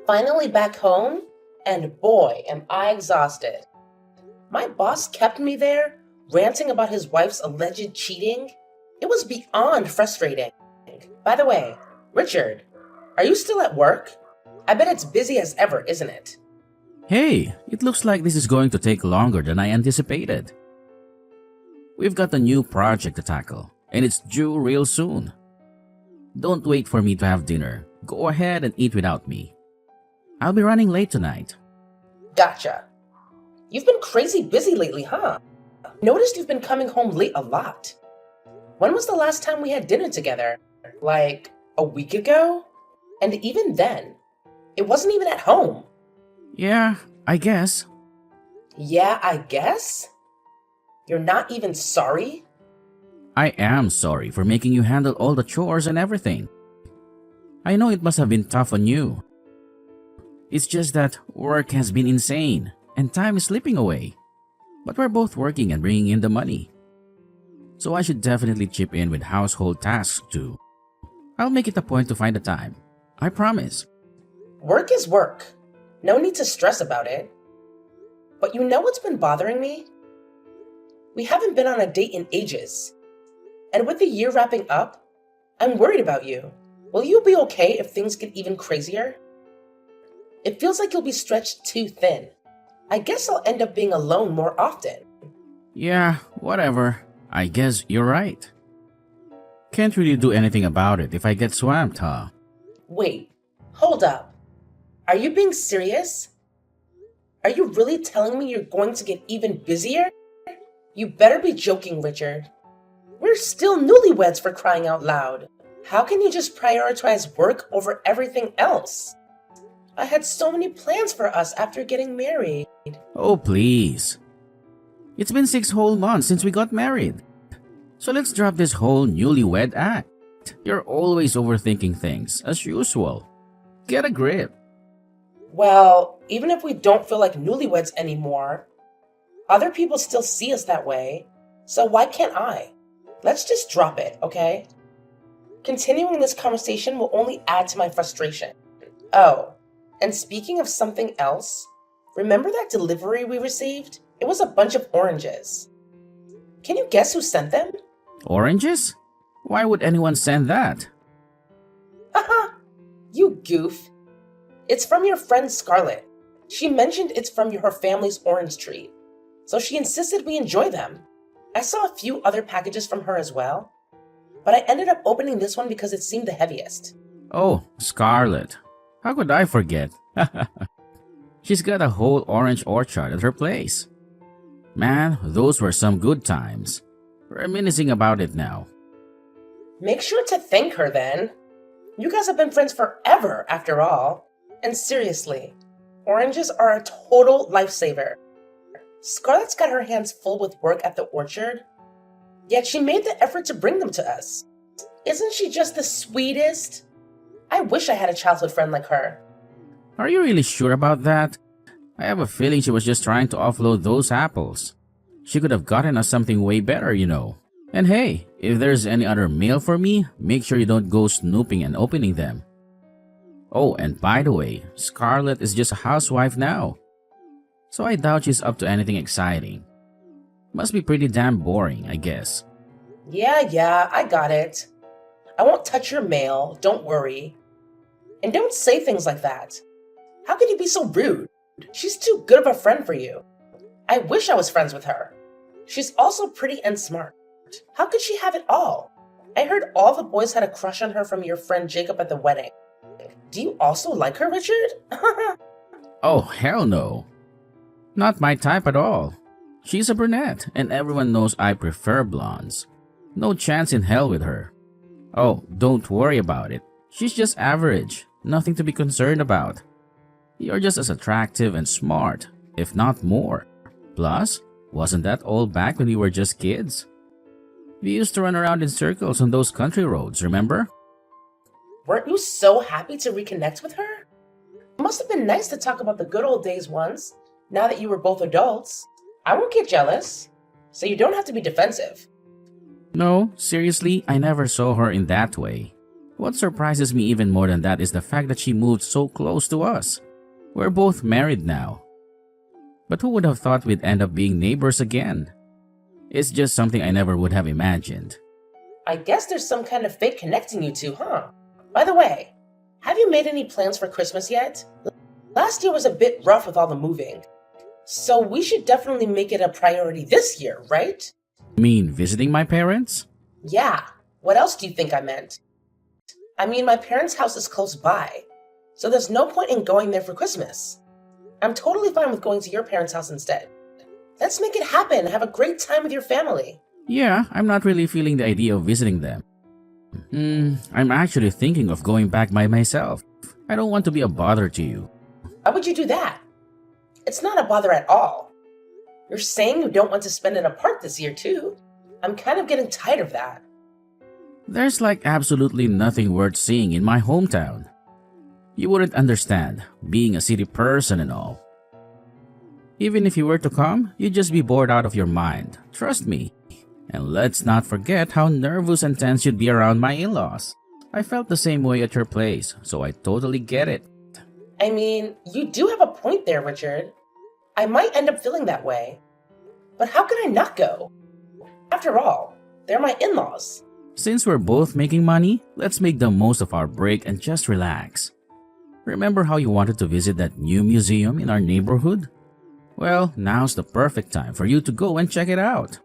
Finally back home, and boy, am I exhausted. My boss kept me there, ranting about his wife's alleged cheating. It was beyond frustrating. By the way, Richard, are you still at work? I bet it's busy as ever, isn't it? Hey, it looks like this is going to take longer than I anticipated. We've got a new project to tackle, and it's due real soon. Don't wait for me to have dinner. Go ahead and eat without me. I'll be running late tonight. Gotcha. You've been crazy busy lately, huh? Noticed you've been coming home late a lot. When was the last time we had dinner together? Like a week ago? And even then, it wasn't even at home. Yeah, I guess. Yeah, I guess? You're not even sorry? I am sorry for making you handle all the chores and everything. I know it must have been tough on you. It's just that work has been insane and time is slipping away. But we're both working and bringing in the money. So I should definitely chip in with household tasks too. I'll make it a point to find the time. I promise. Work is work. No need to stress about it. But you know what's been bothering me? We haven't been on a date in ages. And with the year wrapping up, I'm worried about you. Will you be okay if things get even crazier? It feels like you'll be stretched too thin. I guess I'll end up being alone more often. Yeah, whatever. I guess you're right. Can't really do anything about it if I get swamped, huh? Wait, hold up. Are you being serious? Are you really telling me you're going to get even busier? You better be joking, Richard. We're still newlyweds, for crying out loud. How can you just prioritize work over everything else? I had so many plans for us after getting married. Oh, please. It's been 6 whole months since we got married. So let's drop this whole newlywed act. You're always overthinking things, as usual. Get a grip. Well, even if we don't feel like newlyweds anymore, other people still see us that way. So why can't I? Let's just drop it, okay? Continuing this conversation will only add to my frustration. Oh, and speaking of something else, remember that delivery we received? It was a bunch of oranges. Can you guess who sent them? Oranges? Why would anyone send that? Haha, you goof. It's from your friend Scarlett. She mentioned it's from her family's orange tree, so she insisted we enjoy them. I saw a few other packages from her as well, but I ended up opening this one because it seemed the heaviest. Oh, Scarlett. How could I forget? She's got a whole orange orchard at her place. Man, those were some good times. Reminiscing about it now. Make sure to thank her then. You guys have been friends forever, after all. And seriously, oranges are a total lifesaver. Scarlett's got her hands full with work at the orchard, yet she made the effort to bring them to us. Isn't she just the sweetest? I wish I had a childhood friend like her. Are you really sure about that? I have a feeling she was just trying to offload those apples. She could have gotten us something way better, you know. And hey, if there's any other mail for me, make sure you don't go snooping and opening them. Oh, and by the way, Scarlett is just a housewife now. So I doubt she's up to anything exciting. Must be pretty damn boring, I guess. Yeah, I got it. I won't touch your mail, don't worry. And don't say things like that. How could you be so rude? She's too good of a friend for you. I wish I was friends with her. She's also pretty and smart. How could she have it all? I heard all the boys had a crush on her from your friend Jacob at the wedding. Do you also like her, Richard? Oh, hell no. Not my type at all. She's a brunette, and everyone knows I prefer blondes. No chance in hell with her. Oh, don't worry about it. She's just average. Nothing to be concerned about. You're just as attractive and smart, if not more. Plus, wasn't that all back when we were just kids? We used to run around in circles on those country roads, remember? Weren't you so happy to reconnect with her? It must have been nice to talk about the good old days once, now that you were both adults. I won't get jealous, so you don't have to be defensive. No, seriously, I never saw her in that way. What surprises me even more than that is the fact that she moved so close to us. We're both married now. But who would have thought we'd end up being neighbors again? It's just something I never would have imagined. I guess there's some kind of fate connecting you two, huh? By the way, have you made any plans for Christmas yet? Last year was a bit rough with all the moving. So we should definitely make it a priority this year, right? You mean visiting my parents? Yeah. What else do you think I meant? I mean, my parents' house is close by, so there's no point in going there for Christmas. I'm totally fine with going to your parents' house instead. Let's make it happen and have a great time with your family. Yeah, I'm not really feeling the idea of visiting them. I'm actually thinking of going back by myself. I don't want to be a bother to you. Why would you do that? It's not a bother at all. You're saying you don't want to spend it apart this year, too. I'm kind of getting tired of that. There's like absolutely nothing worth seeing in my hometown. You wouldn't understand, being a city person and all. Even if you were to come, you'd just be bored out of your mind. Trust me. And let's not forget how nervous and tense you'd be around my in-laws. I felt the same way at your place, so I totally get it. I mean, you do have a point there, Richard. I might end up feeling that way. But how can I not go? After all, they're my in-laws. Since we're both making money, let's make the most of our break and just relax. Remember how you wanted to visit that new museum in our neighborhood? Well, now's the perfect time for you to go and check it out.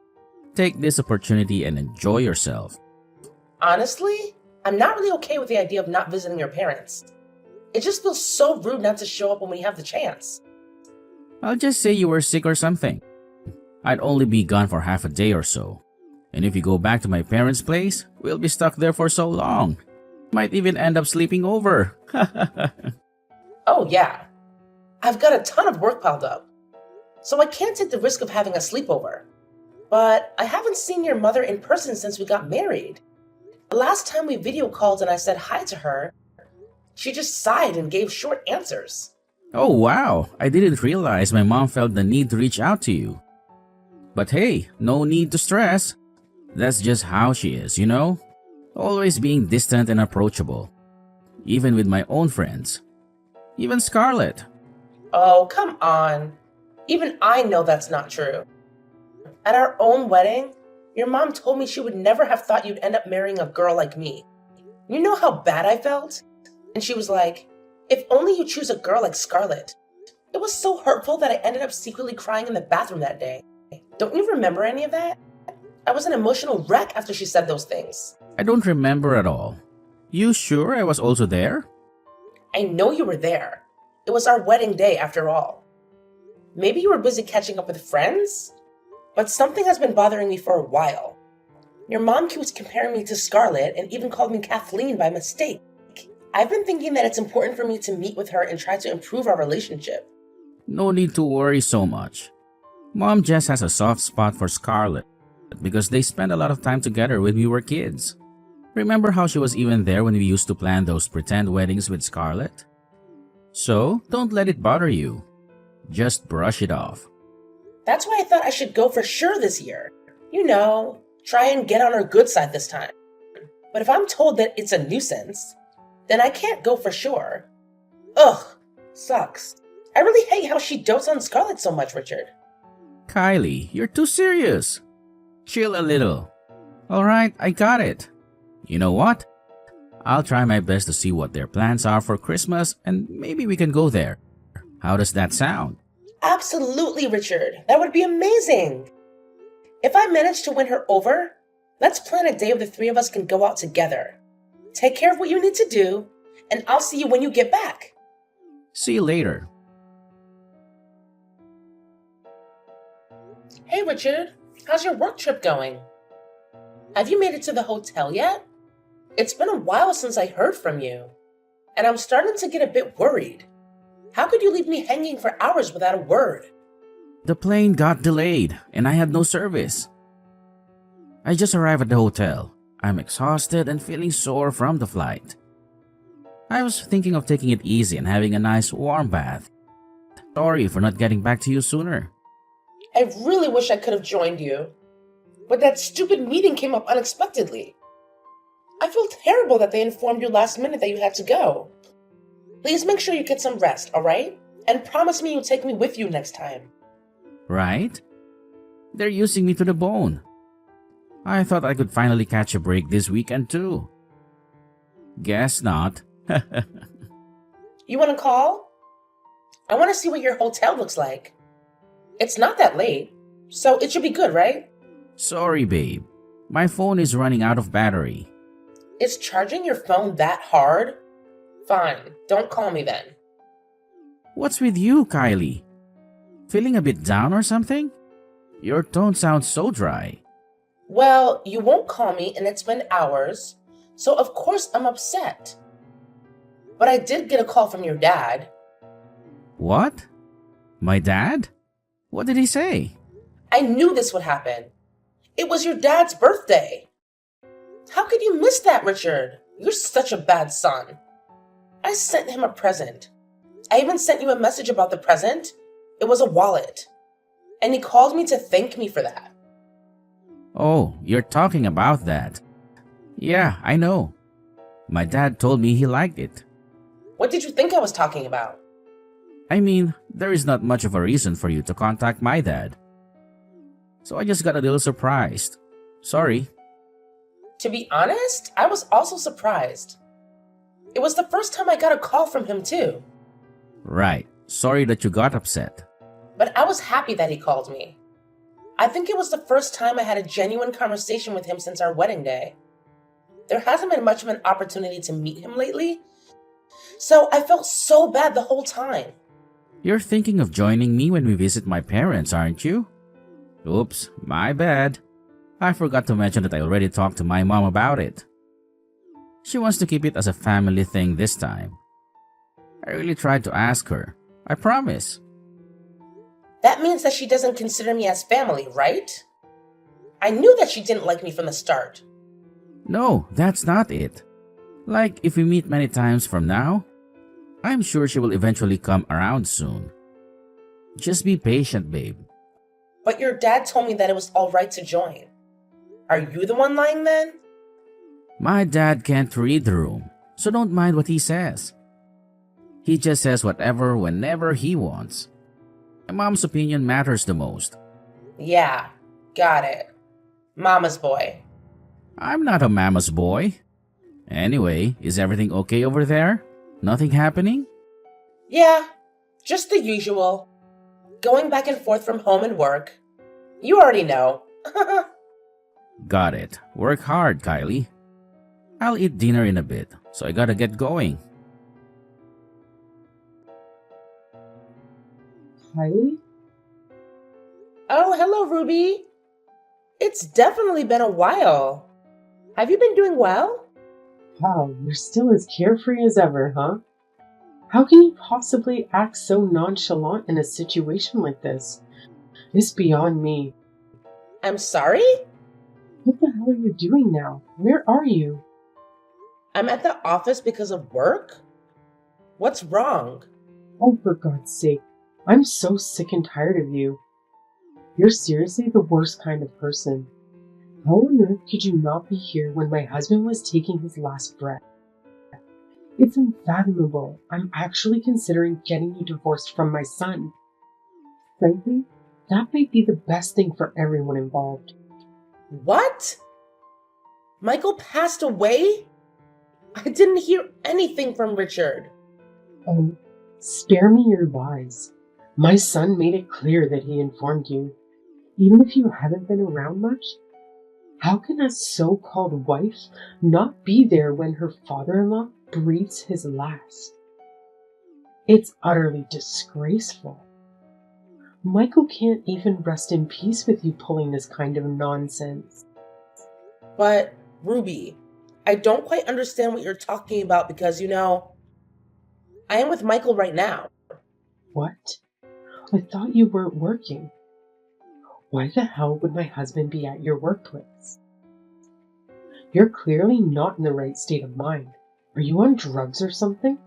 Take this opportunity and enjoy yourself. Honestly, I'm not really okay with the idea of not visiting your parents. It just feels so rude not to show up when we have the chance. I'll just say you were sick or something. I'd only be gone for half a day or so. And if you go back to my parents' place, we'll be stuck there for so long. Might even end up sleeping over. Oh yeah. I've got a ton of work piled up, so I can't take the risk of having a sleepover. But I haven't seen your mother in person since we got married. The last time we video called and I said hi to her, she just sighed and gave short answers. Oh wow, I didn't realize my mom felt the need to reach out to you. But hey, no need to stress. That's just how she is, you know? Always being distant and approachable. Even with my own friends. Even Scarlett. Oh, come on. Even I know that's not true. At our own wedding, your mom told me she would never have thought you'd end up marrying a girl like me. You know how bad I felt? And she was like, if only you choose a girl like Scarlett. It was so hurtful that I ended up secretly crying in the bathroom that day. Don't you remember any of that? I was an emotional wreck after she said those things. I don't remember at all. You sure I was also there? I know you were there. It was our wedding day after all. Maybe you were busy catching up with friends? But something has been bothering me for a while. Your mom keeps comparing me to Scarlett and even called me Kathleen by mistake. I've been thinking that it's important for me to meet with her and try to improve our relationship. No need to worry so much. Mom just has a soft spot for Scarlett because they spent a lot of time together when we were kids. Remember how she was even there when we used to plan those pretend weddings with Scarlett? So, don't let it bother you. Just brush it off. That's why I thought I should go for sure this year. You know, try and get on her good side this time. But if I'm told that it's a nuisance, then I can't go for sure. Ugh, sucks. I really hate how she dotes on Scarlett so much, Richard. Kylie, you're too serious. Chill a little. Alright, I got it. You know what? I'll try my best to see what their plans are for Christmas and maybe we can go there. How does that sound? Absolutely, Richard. That would be amazing. If I manage to win her over, let's plan a day where the three of us can go out together. Take care of what you need to do, and I'll see you when you get back. See you later. Hey, Richard. How's your work trip going? Have you made it to the hotel yet? It's been a while since I heard from you, and I'm starting to get a bit worried. How could you leave me hanging for hours without a word? The plane got delayed and I had no service. I just arrived at the hotel. I'm exhausted and feeling sore from the flight. I was thinking of taking it easy and having a nice warm bath. Sorry for not getting back to you sooner. I really wish I could have joined you, but that stupid meeting came up unexpectedly. I feel terrible that they informed you last minute that you had to go. Please make sure you get some rest, alright? And promise me you'll take me with you next time. Right? They're using me to the bone. I thought I could finally catch a break this weekend too. Guess not. You want to call? I want to see what your hotel looks like. It's not that late, so it should be good, right? Sorry, babe. My phone is running out of battery. Is charging your phone that hard? Fine, don't call me then. What's with you, Kylie? Feeling a bit down or something? Your tone sounds so dry. Well, you won't call me and it's been hours, so of course I'm upset. But I did get a call from your dad. What? My dad? What did he say? I knew this would happen. It was your dad's birthday. How could you miss that, Richard? You're such a bad son. I sent him a present. I even sent you a message about the present. It was a wallet. And he called me to thank me for that. Oh, you're talking about that. Yeah, I know. My dad told me he liked it. What did you think I was talking about? I mean, there is not much of a reason for you to contact my dad. So I just got a little surprised. Sorry. To be honest, I was also surprised. It was the first time I got a call from him too. Right. Sorry that you got upset. But I was happy that he called me. I think it was the first time I had a genuine conversation with him since our wedding day. There hasn't been much of an opportunity to meet him lately, so I felt so bad the whole time. You're thinking of joining me when we visit my parents, aren't you? Oops, my bad. I forgot to mention that I already talked to my mom about it. She wants to keep it as a family thing this time. I really tried to ask her. I promise. That means that she doesn't consider me as family, right? I knew that she didn't like me from the start. No, that's not it. Like, if we meet many times from now, I'm sure she will eventually come around soon. Just be patient, babe. But your dad told me that it was alright to join. Are you the one lying then? My dad can't read the room, so don't mind what he says. He just says whatever whenever he wants. My mom's opinion matters the most. Yeah, got it. Mama's boy. I'm not a mama's boy. Anyway, is everything okay over there? Nothing happening? Yeah, just the usual. Going back and forth from home and work. You already know. Got it. Work hard, Kylie. I'll eat dinner in a bit, so I gotta get going. Kylie? Oh, hello, Ruby. It's definitely been a while. Have you been doing well? Wow, you're still as carefree as ever, huh? How can you possibly act so nonchalant in a situation like this? It's beyond me. I'm sorry? What the hell are you doing now? Where are you? I'm at the office because of work? What's wrong? Oh, for God's sake. I'm so sick and tired of you. You're seriously the worst kind of person. How on earth could you not be here when my husband was taking his last breath? It's unfathomable. I'm actually considering getting you divorced from my son. Frankly, that might be the best thing for everyone involved. What? Michael passed away? I didn't hear anything from Richard. Oh, spare me your lies. My son made it clear that he informed you. Even if you haven't been around much, how can a so-called wife not be there when her father-in-law breathes his last? It's utterly disgraceful. Michael can't even rest in peace with you pulling this kind of nonsense. But, Ruby, I don't quite understand what you're talking about because, I am with Michael right now. What? I thought you weren't working. Why the hell would my husband be at your workplace? You're clearly not in the right state of mind. Are you on drugs or something?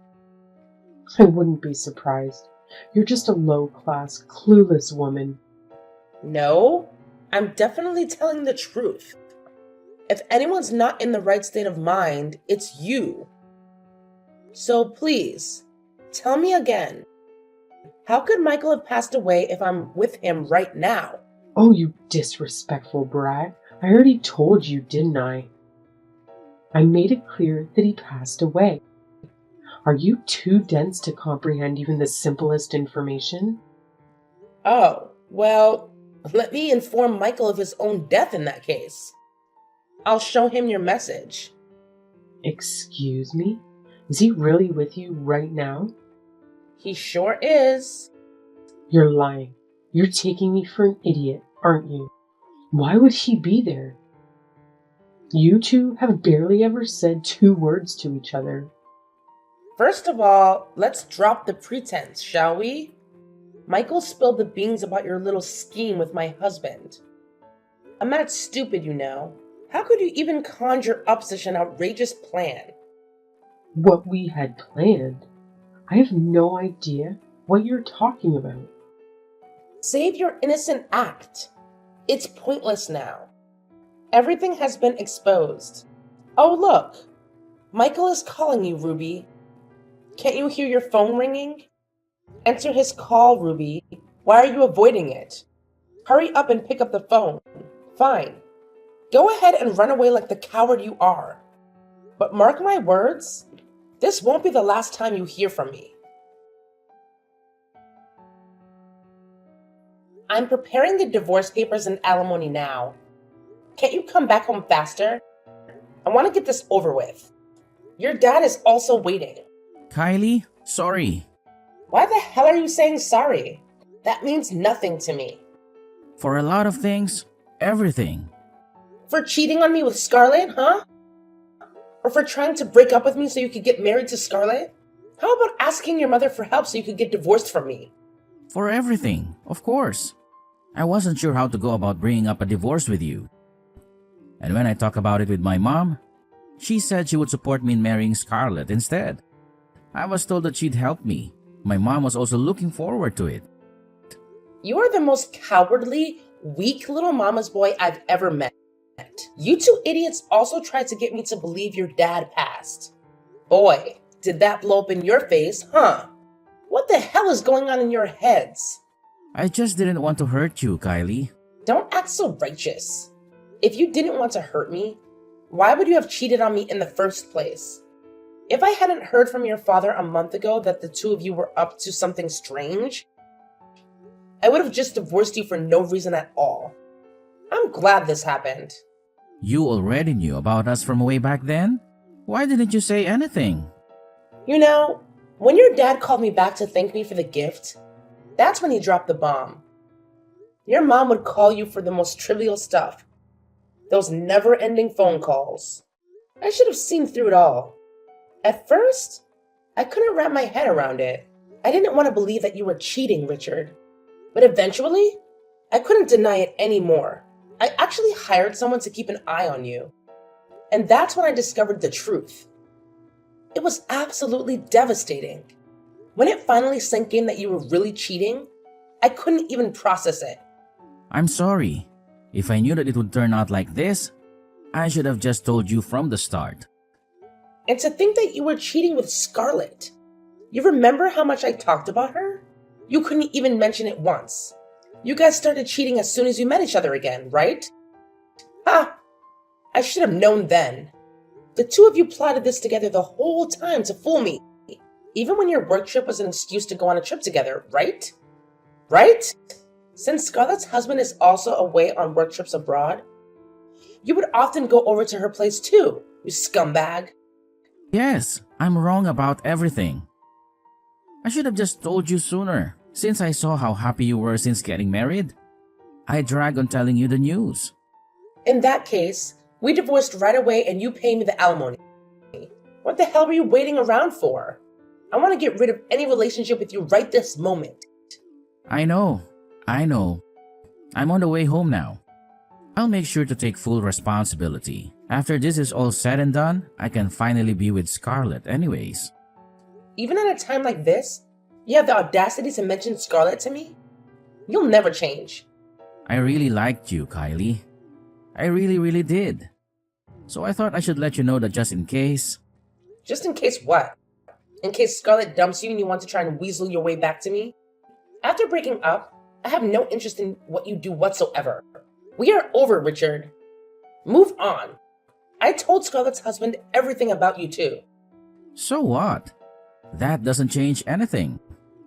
I wouldn't be surprised. You're just a low-class, clueless woman. No, I'm definitely telling the truth. If anyone's not in the right state of mind, it's you. So please, tell me again, how could Michael have passed away if I'm with him right now? Oh, you disrespectful brat. I already told you, didn't I? I made it clear that he passed away. Are you too dense to comprehend even the simplest information? Oh, well, let me inform Michael of his own death in that case. I'll show him your message. Excuse me? Is he really with you right now? He sure is. You're lying. You're taking me for an idiot, aren't you? Why would he be there? You two have barely ever said 2 words to each other. First of all, let's drop the pretense, shall we? Michael spilled the beans about your little scheme with my husband. I'm not stupid, you know. How could you even conjure up such an outrageous plan? What we had planned? I have no idea what you're talking about. Save your innocent act. It's pointless now. Everything has been exposed. Oh, look. Michael is calling you, Ruby. Can't you hear your phone ringing? Answer his call, Ruby. Why are you avoiding it? Hurry up and pick up the phone. Fine. Go ahead and run away like the coward you are. But mark my words, this won't be the last time you hear from me. I'm preparing the divorce papers and alimony now. Can't you come back home faster? I want to get this over with. Your dad is also waiting. Kylie, sorry. Why the hell are you saying sorry? That means nothing to me. For a lot of things, everything. For cheating on me with Scarlett, huh? Or for trying to break up with me so you could get married to Scarlett? How about asking your mother for help so you could get divorced from me? For everything, of course. I wasn't sure how to go about bringing up a divorce with you. And when I talked about it with my mom, she said she would support me in marrying Scarlett instead. I was told that she'd help me. My mom was also looking forward to it. You are the most cowardly, weak little mama's boy I've ever met. You two idiots also tried to get me to believe your dad passed. Boy, did that blow up in your face, huh? What the hell is going on in your heads? I just didn't want to hurt you, Kylie. Don't act so righteous. If you didn't want to hurt me, why would you have cheated on me in the first place? If I hadn't heard from your father a month ago that the two of you were up to something strange, I would have just divorced you for no reason at all. I'm glad this happened. You already knew about us from way back then? Why didn't you say anything? You know, when your dad called me back to thank me for the gift, that's when he dropped the bomb. Your mom would call you for the most trivial stuff. Those never-ending phone calls. I should have seen through it all. At first, I couldn't wrap my head around it. I didn't want to believe that you were cheating, Richard. But eventually, I couldn't deny it anymore. I actually hired someone to keep an eye on you. And that's when I discovered the truth. It was absolutely devastating. When it finally sank in that you were really cheating, I couldn't even process it. I'm sorry. If I knew that it would turn out like this, I should have just told you from the start. And to think that you were cheating with Scarlett. You remember how much I talked about her? You couldn't even mention it once. You guys started cheating as soon as you met each other again, right? Ha! I should have known then. The two of you plotted this together the whole time to fool me. Even when your work trip was an excuse to go on a trip together, right? Right? Since Scarlett's husband is also away on work trips abroad, you would often go over to her place too, you scumbag. Yes, I'm wrong about everything. I should have just told you sooner, since I saw how happy you were since getting married. I dragged on telling you the news. In that case, we divorced right away and you pay me the alimony. What the hell were you waiting around for? I want to get rid of any relationship with you right this moment. I know. I'm on the way home now. I'll make sure to take full responsibility. After this is all said and done, I can finally be with Scarlett anyways. Even at a time like this, you have the audacity to mention Scarlett to me? You'll never change. I really liked you, Kylie. I really did. So I thought I should let you know that just in case. Just in case what? In case Scarlett dumps you and you want to try and weasel your way back to me? After breaking up, I have no interest in what you do whatsoever. We are over, Richard. Move on. I told Scarlett's husband everything about you too. So what? That doesn't change anything.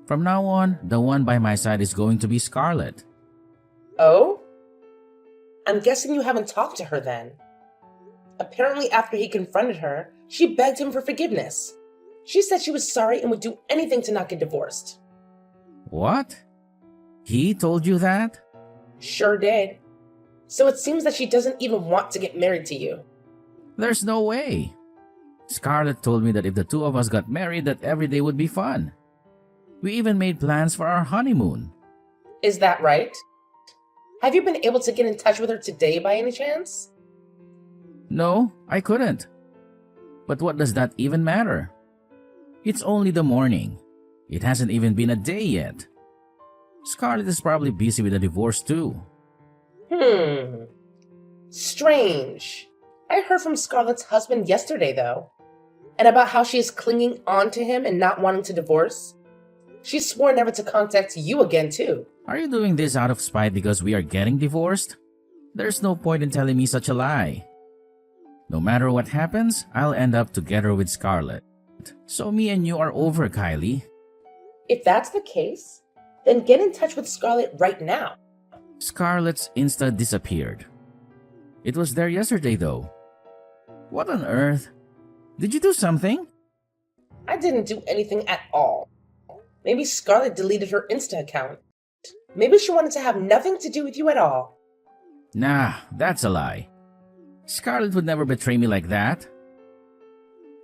From now on, the one by my side is going to be Scarlett. Oh? I'm guessing you haven't talked to her then. Apparently, after he confronted her, she begged him for forgiveness. She said she was sorry and would do anything to not get divorced. What? He told you that? Sure did. So it seems that she doesn't even want to get married to you. There's no way. Scarlett told me that if the two of us got married, that every day would be fun. We even made plans for our honeymoon. Is that right? Have you been able to get in touch with her today by any chance? No, I couldn't. But what does that even matter? It's only the morning. It hasn't even been a day yet. Scarlett is probably busy with a divorce too. Strange. I heard from Scarlett's husband yesterday, though, and about how she is clinging on to him and not wanting to divorce. She swore never to contact you again, too. Are you doing this out of spite because we are getting divorced? There's no point in telling me such a lie. No matter what happens, I'll end up together with Scarlett. So me and you are over, Kylie. If that's the case, then get in touch with Scarlett right now. Scarlett's Insta disappeared. It was there yesterday, though. What on earth? Did you do something? I didn't do anything at all. Maybe Scarlett deleted her Insta account. Maybe she wanted to have nothing to do with you at all. Nah, that's a lie. Scarlett would never betray me like that.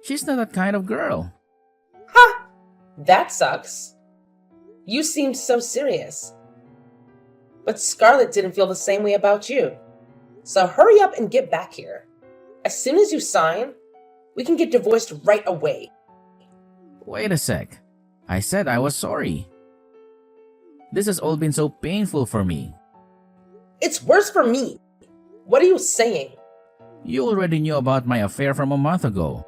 She's not that kind of girl. Ha! That sucks. You seemed so serious. But Scarlett didn't feel the same way about you. So hurry up and get back here. As soon as you sign, we can get divorced right away. Wait a sec. I said I was sorry. This has all been so painful for me. It's worse for me. What are you saying? You already knew about my affair from a month ago.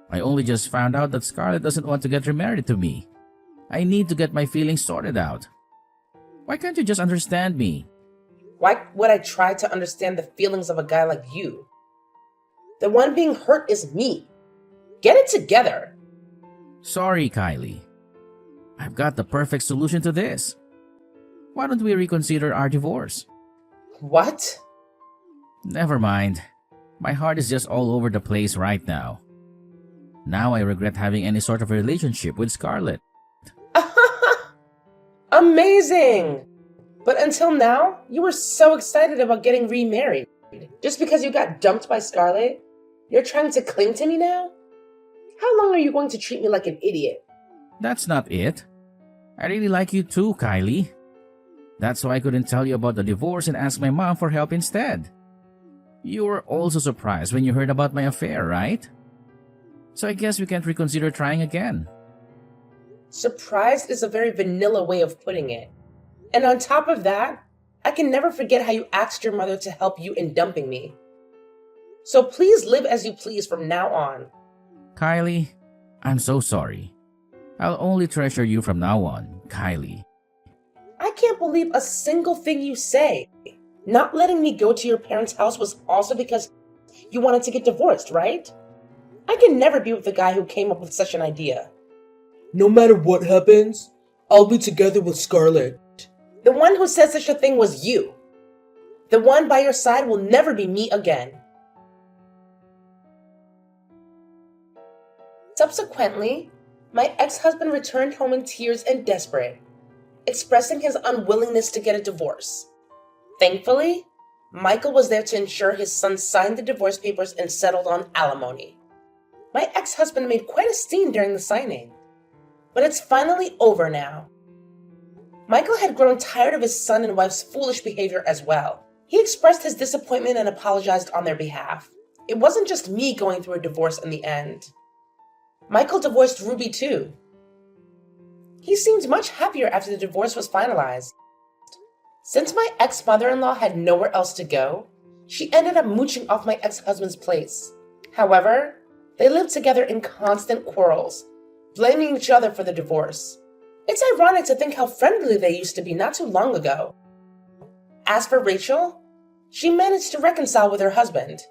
I only just found out that Scarlett doesn't want to get remarried to me. I need to get my feelings sorted out. Why can't you just understand me? Why would I try to understand the feelings of a guy like you? The one being hurt is me. Get it together. Sorry, Kylie. I've got the perfect solution to this. Why don't we reconsider our divorce? What? Never mind. My heart is just all over the place right now. Now I regret having any sort of relationship with Scarlett. Amazing! But until now, you were so excited about getting remarried. Just because you got dumped by Scarlett, you're trying to cling to me now? How long are you going to treat me like an idiot? That's not it. I really like you too, Kylie. That's why I couldn't tell you about the divorce and ask my mom for help instead. You were also surprised when you heard about my affair, right? So I guess we can't reconsider trying again. Surprised is a very vanilla way of putting it. And on top of that, I can never forget how you asked your mother to help you in dumping me. So please live as you please from now on. Kylie, I'm so sorry. I'll only treasure you from now on, Kylie. I can't believe a single thing you say. Not letting me go to your parents' house was also because you wanted to get divorced, right? I can never be with the guy who came up with such an idea. No matter what happens, I'll be together with Scarlett. The one who said such a thing was you. The one by your side will never be me again. Subsequently, my ex-husband returned home in tears and desperate, expressing his unwillingness to get a divorce. Thankfully, Michael was there to ensure his son signed the divorce papers and settled on alimony. My ex-husband made quite a scene during the signing, but it's finally over now. Michael had grown tired of his son and wife's foolish behavior as well. He expressed his disappointment and apologized on their behalf. It wasn't just me going through a divorce in the end. Michael divorced Ruby too. He seemed much happier after the divorce was finalized. Since my ex-mother-in-law had nowhere else to go, She ended up mooching off my ex-husband's place. However, they lived together in constant quarrels, blaming each other for the divorce. It's ironic to think how friendly they used to be not too long ago. As for Rachel, she managed to reconcile with her husband.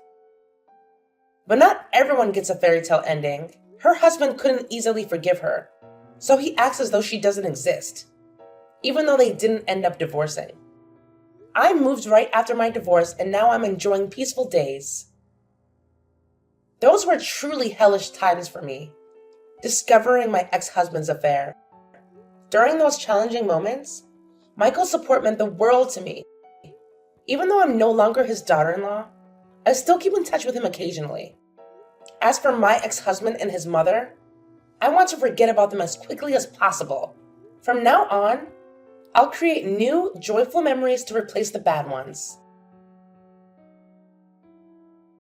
But not everyone gets a fairy tale ending. Her husband couldn't easily forgive her, so he acts as though she doesn't exist, even though they didn't end up divorcing. I moved right after my divorce, and now I'm enjoying peaceful days. Those were truly hellish times for me, discovering my ex-husband's affair. During those challenging moments, Michael's support meant the world to me. Even though I'm no longer his daughter-in-law, I still keep in touch with him occasionally. As for my ex-husband and his mother, I want to forget about them as quickly as possible. From now on, I'll create new, joyful memories to replace the bad ones.